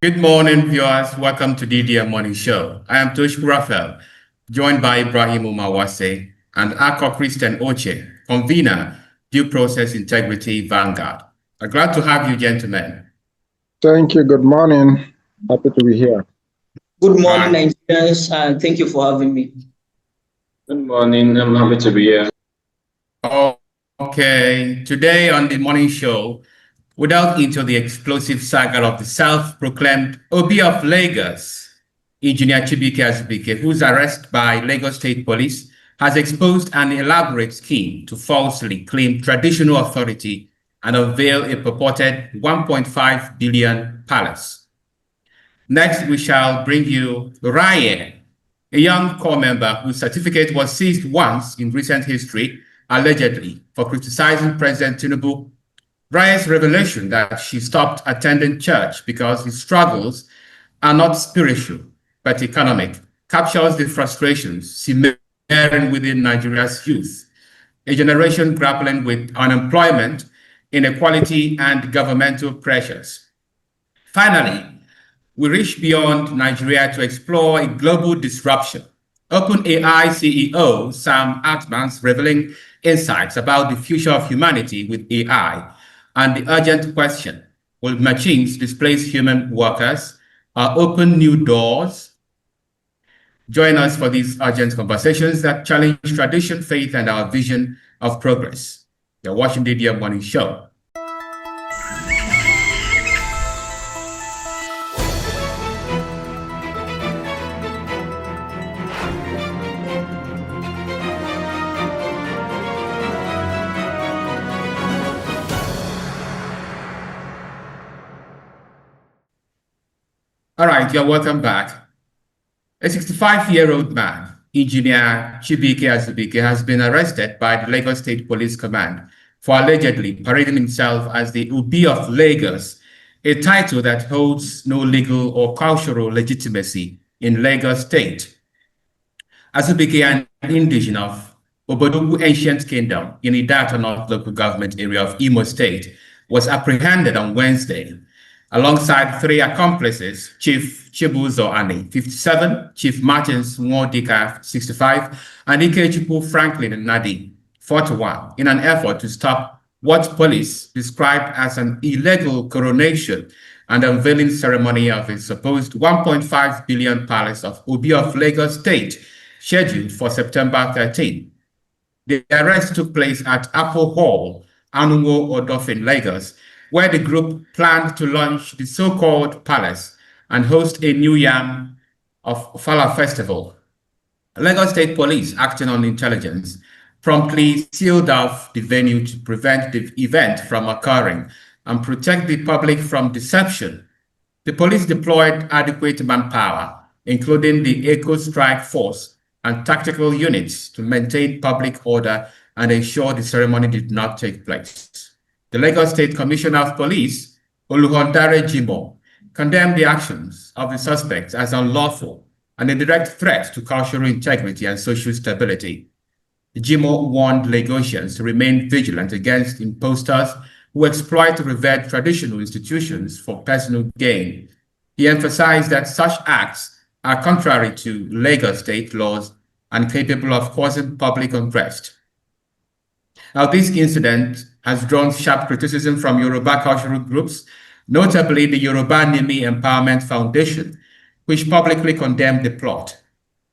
Good morning, viewers. Welcome to DDM Morning Show. I am Tosh Raphael, joined by Ibrahim Umawase and Akko Christian Oche, convener, Due Process Integrity Vanguard. I'm glad to have you, gentlemen. Thank you. Good morning. Happy to be here. Good morning, Nigerians, and thank you for having me. Good morning. I'm happy to be here. Okay, today on the morning show, we delve into the explosive saga of the self-proclaimed Obi of Lagos, Engineer Chibuike Azubuike, whose arrest by Lagos State Police has exposed an elaborate scheme to falsely claim traditional authority and unveil a purported 1.5 billion palace. Next, we shall bring you Ryan, a young corps member whose certificate was seized once in recent history, allegedly for criticizing President Tinubu. Raya's revelation that she stopped attending church because his struggles are not spiritual, but economic, captures the frustrations simmering within Nigeria's youth, a generation grappling with unemployment, inequality, and governmental pressures. Finally, we reach beyond Nigeria to explore a global disruption. OpenAI CEO Sam Altman's revealing insights about the future of humanity with AI and the urgent question, will machines displace human workers or open new doors? Join us for these urgent conversations that challenge tradition, faith, and our vision of progress. You're watching the DDM Morning Show. All right, you're welcome back. A 65-year-old man, Engineer Chibuike Azubuike, has been arrested by the Lagos State Police Command for allegedly parading himself as the Obi of Lagos, a title that holds no legal or cultural legitimacy in Lagos State. Azubuike, an indigenous of Obodogu Ancient Kingdom in Idato North Local Government Area of Imo State, was apprehended on Wednesday alongside three accomplices: Chief Chibuzo Ani, 57, Chief Martins Nwodika, 65, and Ikechukwu Franklin Nadi, 41, in an effort to stop what police described as an illegal coronation and unveiling ceremony of a supposed 1.5 billion palace of Obi of Lagos State, scheduled for September 13. The arrest took place at Apple Hall, Anuwo Odofin, Lagos, where the group planned to launch the so-called palace and host a New Yam of Ofala festival. Lagos State Police, acting on intelligence, promptly sealed off the venue to prevent the event from occurring and protect the public from deception. The police deployed adequate manpower, including the Echo Strike Force and tactical units, to maintain public order and ensure the ceremony did not take place. The Lagos State Commissioner of Police, Oluhondare Jimo, condemned the actions of the suspects as unlawful and a direct threat to cultural integrity and social stability. Jimo warned Lagosians to remain vigilant against impostors who exploit revered traditional institutions for personal gain. He emphasized that such acts are contrary to Lagos State laws and capable of causing public unrest. Now, this incident has drawn sharp criticism from Yoruba cultural groups, notably the Yoruba Nimi Empowerment Foundation, which publicly condemned the plot.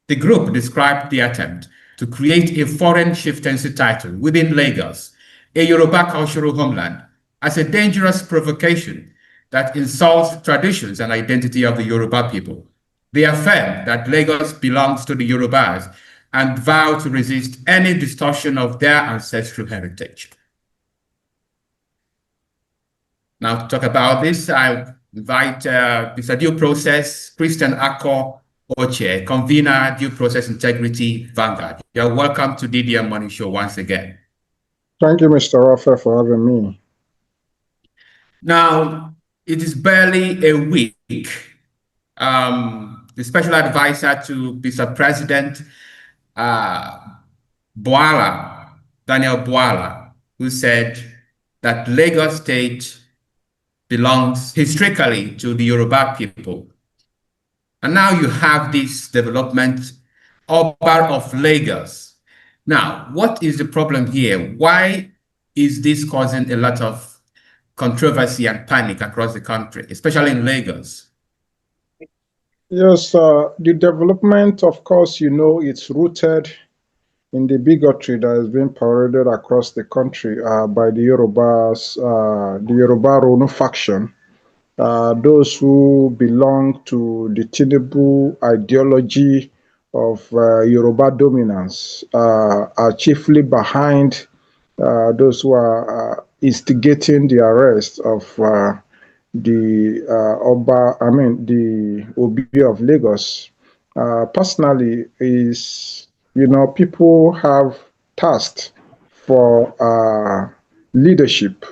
The group described the attempt to create a foreign chieftaincy title within Lagos, a Yoruba cultural homeland, as a dangerous provocation that insults traditions and identity of the Yoruba people. They affirm that Lagos belongs to the Yorubas and vow to resist any distortion of their ancestral heritage. Now, to talk about this, I invite Mr. Due Process, Christian Akko Oche, convener, Due Process Integrity Vanguard. You're welcome to DDM Morning Show once again. Thank you, Mr. Raphael, for having me. Now, it is barely a week. The special advisor to Mr. President, Daniel Bwala, who said that Lagos State belongs historically to the Yoruba people. And now you have this development, Obi of Lagos. Now, what is the problem here? Why is this causing a lot of controversy and panic across the country, especially in Lagos? Yes, the development, of course, it's rooted in the bigotry that has been paraded across the country by the Yorubas, the Yoruba Ronu faction. Those who belong to the Tinubu ideology of Yoruba dominance are chiefly behind those who are instigating the arrest of the Obi of Lagos. Personally, people have tasked for leadership,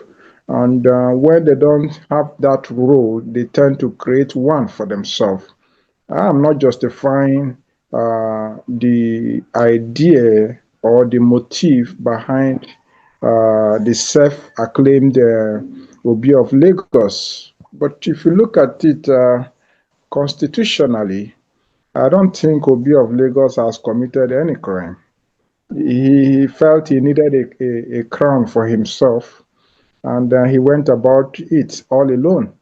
and when they don't have that role, they tend to create one for themselves. I'm not justifying the idea or the motive behind the self-acclaimed Obi of Lagos. But if you look at it constitutionally, I don't think Obi of Lagos has committed any crime. He felt he needed a crown for himself, and he went about it all alone.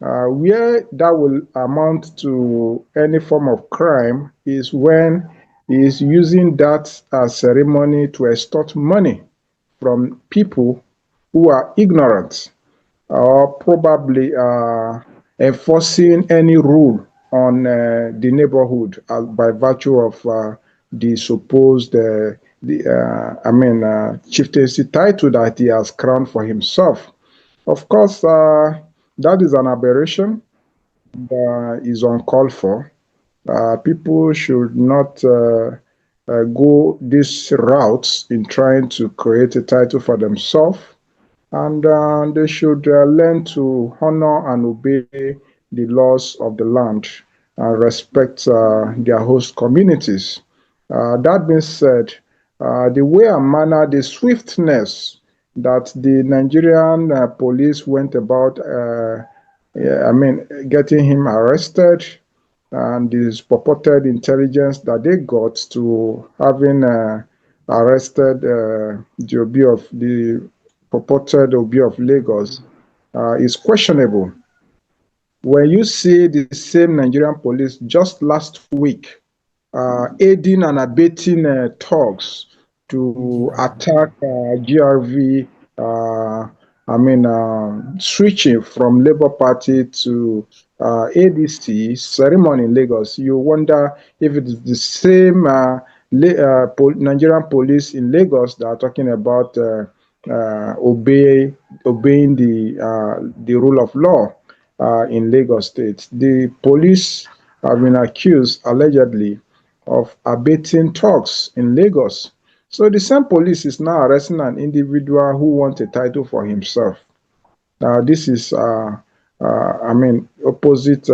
Where that will amount to any form of crime is when he is using that ceremony to extort money from people who are ignorant, or probably enforcing any rule on the neighborhood by virtue of the supposed chieftaincy title that he has crowned for himself. Of course, that is an aberration that is uncalled for. People should not go these routes in trying to create a title for themselves, and they should learn to honor and obey the laws of the land and respect their host communities. That being said, the way and manner, the swiftness that the Nigerian police went about, getting him arrested, and this purported intelligence that they got to having arrested the purported Obi of Lagos is questionable. When you see the same Nigerian police just last week aiding and abetting thugs to attack GRV, switching from Labour Party to ADC ceremony in Lagos, you wonder if it is the same Nigerian police in Lagos that are talking about obeying the rule of law in Lagos State. The police have been accused, allegedly, of abating thugs in Lagos. So the same police is now arresting an individual who wants a title for himself. This is, opposite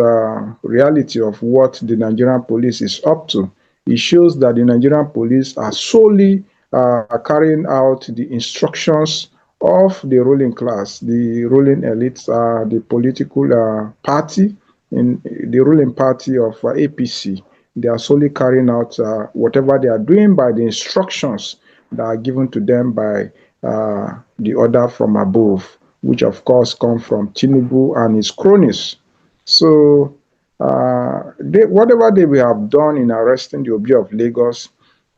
reality of what the Nigerian police is up to. It shows that the Nigerian police are solely carrying out the instructions of the ruling class, the ruling elites, the political party, in the ruling party of APC. They are solely carrying out whatever they are doing by the instructions that are given to them by the order from above, which of course come from Tinubu and his cronies. So whatever they will have done in arresting the Obi of Lagos,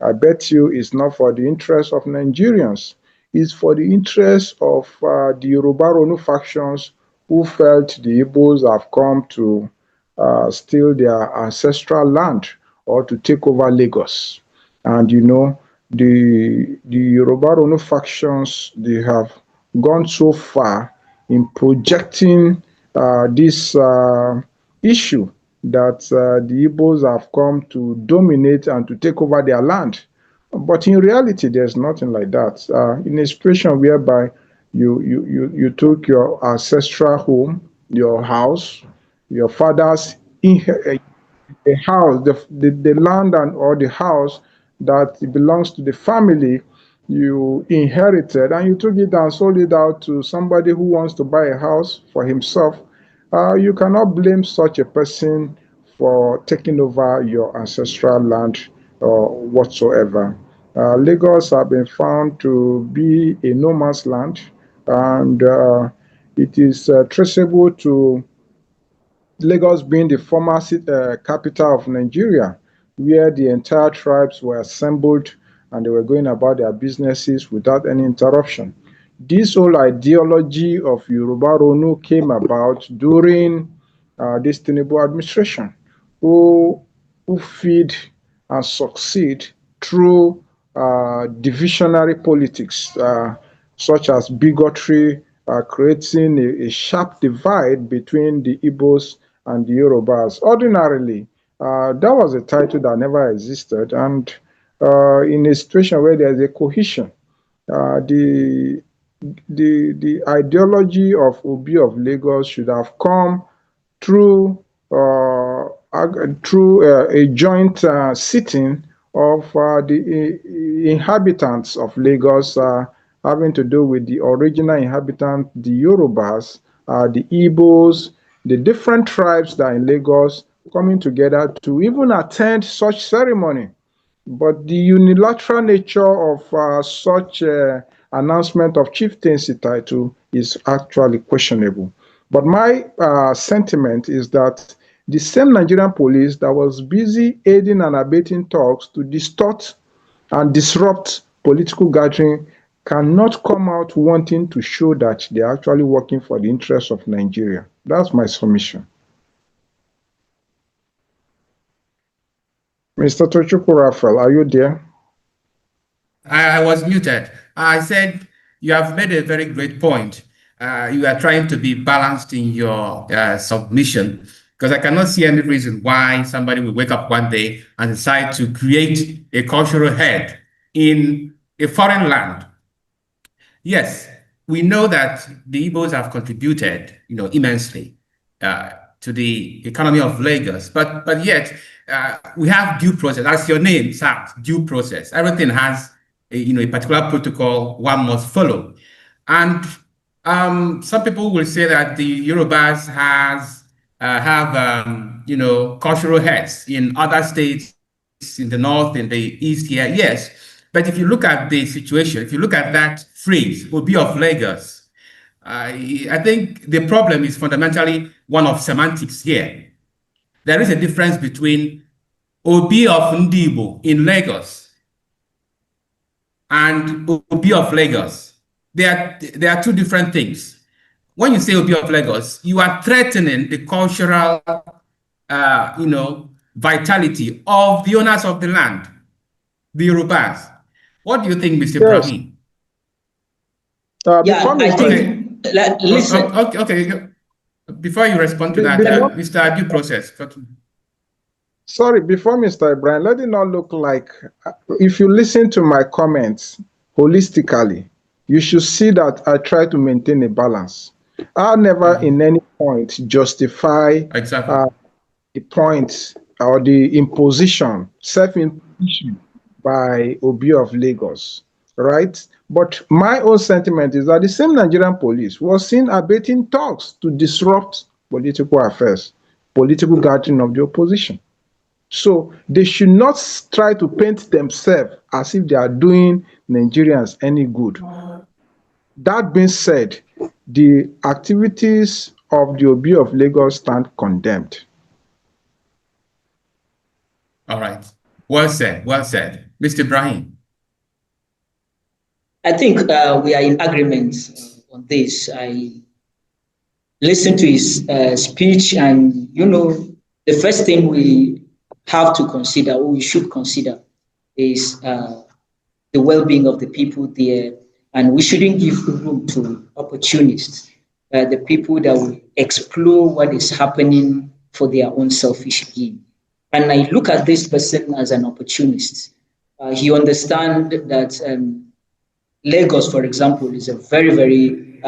I bet you is not for the interest of Nigerians. It's for the interest of the Yoruba Ronu factions who felt the Igbos have come to steal their ancestral land or to take over Lagos. And the Yoruba Ronu factions, they have gone so far in projecting this issue that the Igbos have come to dominate and to take over their land. But in reality, there's nothing like that. In a situation whereby you took your ancestral home, your house, your father's the house, the land and or the house that belongs to the family you inherited and you took it and sold it out to somebody who wants to buy a house for himself, you cannot blame such a person for taking over your ancestral land or whatsoever. Lagos have been found to be a no man's land, and it is traceable to Lagos being the former capital of Nigeria, where the entire tribes were assembled and they were going about their businesses without any interruption. This whole ideology of Yoruba Ronu came about during this Tinubu administration, who, who feed and succeed through divisionary politics, such as bigotry, creating a sharp divide between the Igbos and the Yorubas. Ordinarily, that was a title that never existed, and in a situation where there's a cohesion, the the ideology of Obi of Lagos should have come through a joint sitting of the inhabitants of Lagos, having to do with the original inhabitants, the Yorubas, the Igbos, the different tribes that are in Lagos coming together to even attend such ceremony. But the unilateral nature of such announcement of chieftaincy title is actually questionable. But my sentiment is that the same Nigerian police that was busy aiding and abetting talks to distort and disrupt political gathering cannot come out wanting to show that they're actually working for the interests of Nigeria. That's my submission. Mr. Tochukwu Raphael, are you there? I was muted. I said you have made a very great point. You are trying to be balanced in your submission, because I cannot see any reason why somebody will wake up one day and decide to create a cultural head in a foreign land. Yes, we know that the Igbos have contributed, immensely to the economy of Lagos, but yet we have due process, as your name sounds, due process. Everything has a particular protocol one must follow. And some people will say that the Yorubas have cultural heads in other states, in the north, in the east here. Yes, but if you look at the situation, if you look at that phrase, Obi of Lagos, I think the problem is fundamentally one of semantics here. There is a difference between Obi of Ndibo in Lagos and Obi of Lagos. They are two different things. When you say Obi of Lagos, you are threatening the cultural, vitality of the owners of the land, the Yorubas. What do you think, Mr. Yes. Brahim? Yeah, I think, listen. Okay. Before you respond to that, Mr. Due Process. Sorry, before Mr. Ibrahim, let it not look like, if you listen to my comments holistically, you should see that I try to maintain a balance. I never in any point justify Exactly. the point or the imposition, self-imposition by Obi of Lagos, right? But my own sentiment is that the same Nigerian police was seen abating talks to disrupt political affairs, political gathering of the opposition. So they should not try to paint themselves as if they are doing Nigerians any good. That being said, the activities of the Obi of Lagos stand condemned. All right. Well said. Well said. Mr. Brahim. I think we are in agreement on this. I listened to his speech, and the first thing we have to consider, or we should consider, is the well-being of the people there, and we shouldn't give room to opportunists, the people that will explore what is happening for their own selfish gain. And I look at this person as an opportunist. He understands that Lagos, for example, is a very, very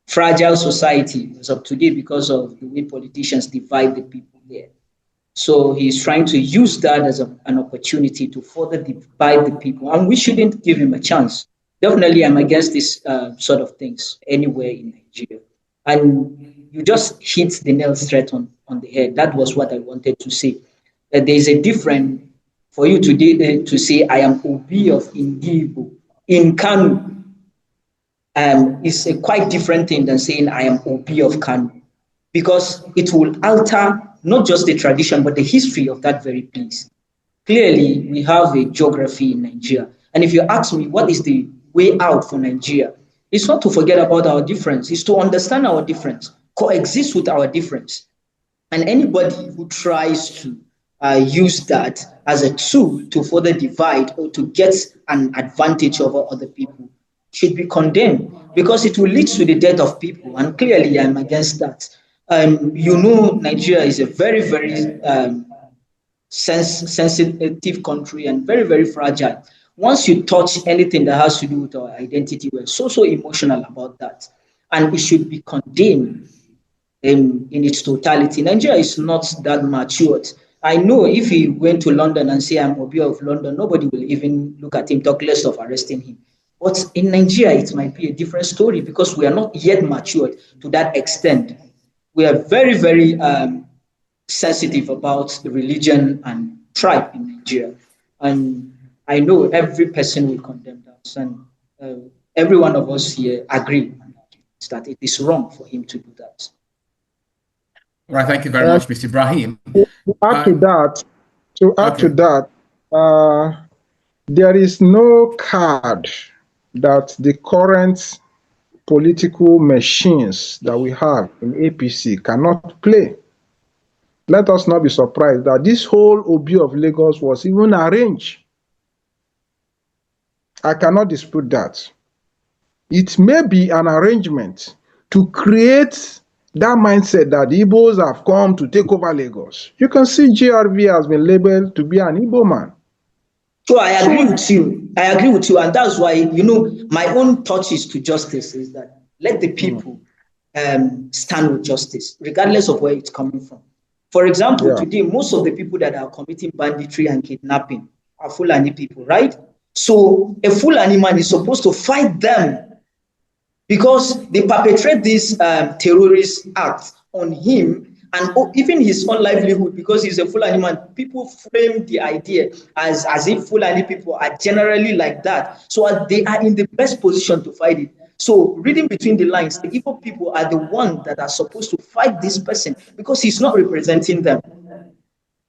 fragile society as of today because of the way politicians divide the people there. So he's trying to use that as an opportunity to further divide the people, and we shouldn't give him a chance. Definitely, I'm against this sort of things anywhere in Nigeria. And you just hit the nail straight on the head. That was what I wanted to say. That there is a difference for you to say, I am Obi of Indibo in Kanu. Is a quite different thing than saying I am Obi of Kanu, because it will alter not just the tradition but the history of that very place. Clearly, we have a geography in Nigeria, and if you ask me what is the way out for Nigeria, it's not to forget about our difference, it's to understand our difference, coexist with our difference. And anybody who tries to use that as a tool to further divide or to get an advantage over other people should be condemned, because it will lead to the death of people. And clearly, I'm against that. Nigeria is a very, very sensitive country and very, very fragile. Once you touch anything that has to do with our identity, we're so emotional about that. And it should be condemned in its totality. Nigeria is not that matured. I know if he went to London and say, I'm Obi of London, nobody will even look at him, talk less of arresting him. But in Nigeria, it might be a different story because we are not yet matured to that extent. We are very, very sensitive about religion and tribe in Nigeria. And I know every person will condemn that. And every one of us here agree that it is wrong for him to do that. All right, thank you very much, Mr. Ibrahim. To add to that, there is no card that the current political machines that we have in APC cannot play. Let us not be surprised that this whole Obi of Lagos was even arranged. I cannot dispute that. It may be an arrangement to create that mindset that the Igbos have come to take over Lagos. You can see GRV has been labeled to be an Igbo man. So I agree with you. I agree with you. And that's why, my own touches to justice is that let the people stand with justice, regardless of where it's coming from. For example, today, most of the people that are committing banditry and kidnapping are Fulani people, right? So a Fulani man is supposed to fight them because they perpetrate this terrorist act on him and even his own livelihood, because he's a Fulani man. People frame the idea as if Fulani people are generally like that. So they are in the best position to fight it. So reading between the lines, the Igbo people are the ones that are supposed to fight this person because he's not representing them.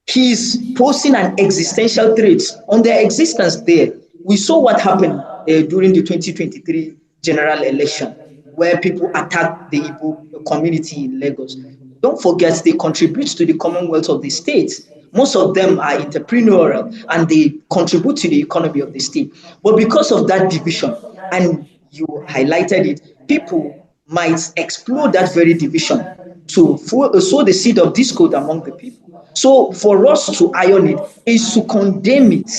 He's posing an existential threat on their existence there. We saw what happened during the 2023 general election, where people attacked the Igbo community in Lagos. Don't forget, they contribute to the commonwealth of the state. Most of them are entrepreneurial and they contribute to the economy of the state. But because of that division, and you highlighted it, people might explode that very division to sow the seed of discord among the people. So for us to iron it is to condemn it.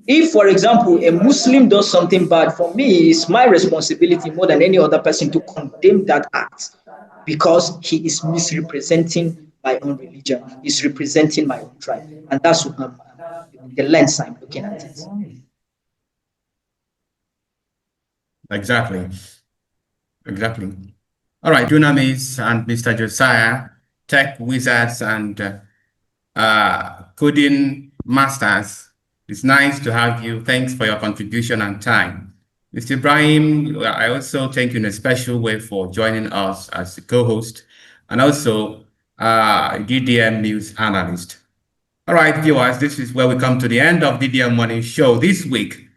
If, for example, a Muslim does something bad, for me, it's my responsibility more than any other person to condemn that act, because he is misrepresenting my own religion, he's representing my own tribe. And that's the lens I'm looking at it. Exactly. All right, Dunamis and Mr. Josiah, tech wizards and coding masters. It's nice to have you. Thanks for your contribution and time. Mr. Ibrahim, I also thank you in a special way for joining us as a co-host and also DDM news analyst. All right, viewers, this is where we come to the end of DDM Morning Show this week.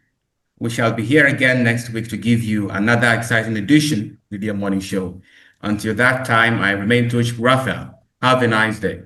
We shall be here again next week to give you another exciting edition of DDM Morning Show. Until that time, I remain Tush Raphael. Have a nice day.